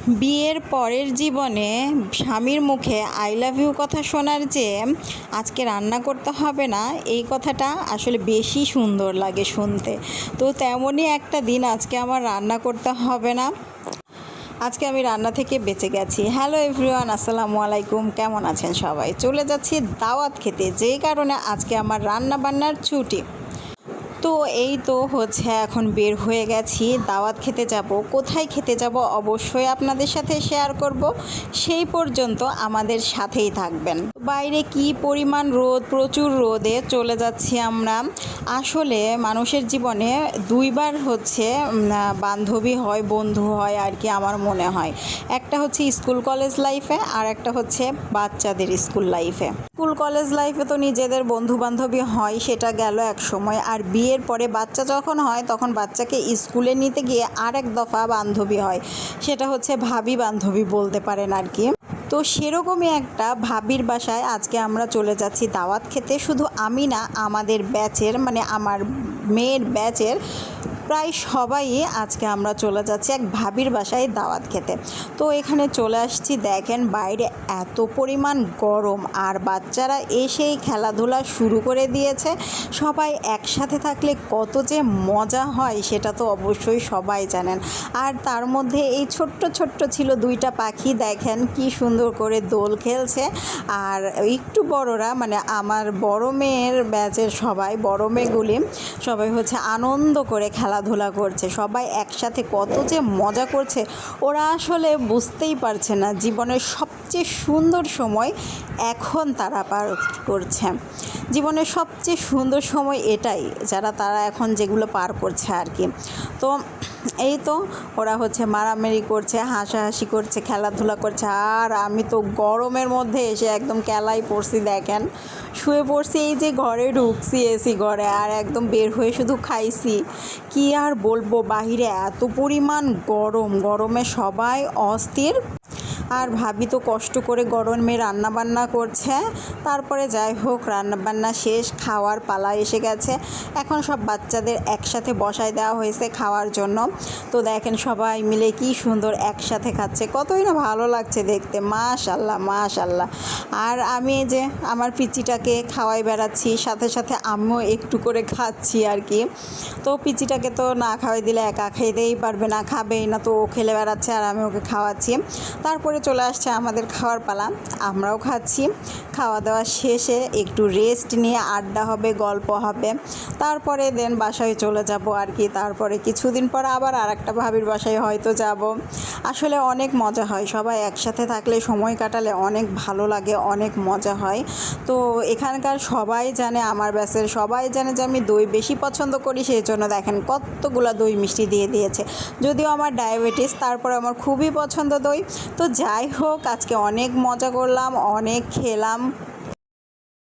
বিয়ের পরের জীবনে স্বামীর মুখে আই লাভ ইউ কথা শোনার চেয়ে আজকে রান্না করতে হবে না এই কথাটা আসলে বেশি সুন্দর লাগে শুনতে। তো তেমনই একটা দিন আজকে আমার রান্না করতে হবে না, আজকে আমি রান্না থেকে বেঁচে গেছি। হ্যালো এভরিওয়ান, আসসালামু আলাইকুম, কেমন আছেন সবাই? চলে যাচ্ছি দাওয়াত খেতে, যেই কারণে আজকে আমার রান্না বান্নার ছুটি। তো এই তো এখন বের হয়ে গেছি, দাওয়াত খেতে যাব। কোথায় খেতে যাব অবশ্যই আপনাদের সাথে শেয়ার করব, সেই পর্যন্ত আমাদের সাথেই থাকবেন। বাইরে কি পরিমাণ রোদ, প্রচুর রোদে চলে যাচ্ছি আমরা। আসলে মানুষের জীবনে দুইবার বান্ধবী হয়, বন্ধু হয় আর কি, আমার মনে হয়। একটা হচ্ছে স্কুল কলেজ লাইফে, আর একটা হচ্ছে বাচ্চাদের স্কুল লাইফে। স্কুল কলেজ লাইফে তো নিজেদের বন্ধু বান্ধবী হয়, সেটা গেল এক সময়। আর বিয়ের পরে বাচ্চা যখন হয় তখন বাচ্চাকে স্কুলে নিতে গিয়ে আরেক দফা বান্ধবী হয়, সেটা হচ্ছে ভাবি বান্ধবী বলতে পারেন আর কি। তো সেরকমই একটা ভাবির বাসায় আজকে আমরা চলে যাচ্ছি দাওয়াত খেতে। শুধু আমি না, আমাদের ব্যাচের আমার মেয়ের ব্যাচের প্রায় সবাই আজকে আমরা চলে যাচ্ছি এক ভাবির বাসায় দাওয়াত খেতে। তো এখানে চলে আসছি, দেখেন বাইরে এত পরিমাণ গরম, আর বাচ্চারা এসেই খেলাধুলা শুরু করে দিয়েছে। সবাই একসাথে থাকলে কত যে মজা হয় সেটা তো অবশ্যই সবাই জানেন। আর তার মধ্যে এই ছোট্ট ছোট্ট ছিল দুইটা পাখি, দেখেন কি সুন্দর করে দোল খেলছে। আর একটু বড়রা আমার বড় মেয়ের ব্যাচের সবাই, বড় মেয়েগুলি সবাই আনন্দ করে খেলাধুলা করছে। সবাই একসাথে কত যে মজা করছে, ওরা আসলে বুঝতেই পারছে না জীবনের সবচেয়ে সুন্দর সময় এখন তারা পার করছে। জীবনের সবচেয়ে সুন্দর সময় এটাই, তারা এখন যেগুলো পার করছে আর কি। তো এই তো ওরা মারামারি করছে, হাসাহাসি করছে, খেলাধুলা করছে। আর আমি তো গরমের মধ্যে এসে একদম কেলাই পড়ছি, দেখেন শুয়ে পড়ছি। এই যে ঘরে ঢুকছি এসি ঘরে, আর একদম বের হয়ে শুধু খাইছি। কি আর বলবো, বাহিরে এত পরিমাণ গরমে সবাই অস্থির। আর ভাবি তো কষ্ট করে গরমে রান্নাবান্না করছে। তারপরে যাই হোক, রান্নাবান্না শেষ, খাওয়ার পালা এসে গেছে। এখন সব বাচ্চাদের একসাথে বসায় দেওয়া হয়েছে খাওয়ার জন্য। তো দেখেন সবাই মিলে কি সুন্দর একসাথে খাচ্ছে, কতই না ভালো লাগছে দেখতে। মাশাআল্লাহ মাশাআল্লাহ। আর আমি এই যে আমার পিচিটাকে খাওয়াই বেড়াচ্ছি, সাথে সাথে আমিও একটু করে খাচ্ছি আর কি। তো পিচিটাকে তো না খাওয়াই দিলে একা খেতেই পারবে না, খাবেই না, তো ও খেলে বেড়াচ্ছে আর আমি ওকে খাওয়াচ্ছি। তারপরে চলে আসছে আমাদের খাওয়ার পালা, আমরাও খাচ্ছি। খাওয়া দাওয়া শেষে একটু রেস্ট নিয়ে আড্ডা হবে, গল্প হবে, তারপরে দেন বাসায় চলে যাব আর কি। তারপরে কিছুদিন পর আবার আরেকটা ভাবির বাসায় হয়তো যাব। আসলে অনেক মজা হয়, সবাই একসাথে থাকলে, সময় কাটালে অনেক ভালো লাগে, অনেক মজা হয়। তো এখানকার সবাই জানে, আমার ব্যাচের সবাই জানে যে আমি দই বেশি পছন্দ করি, সেই জন্য দেখেন কতগুলো দই মিষ্টি দিয়ে দিয়েছে। যদিও আমার ডায়াবেটিস, তারপরে আমার খুবই পছন্দ দই। তো যাই হোক, আজকে অনেক মজা করলাম, অনেক খেলাম।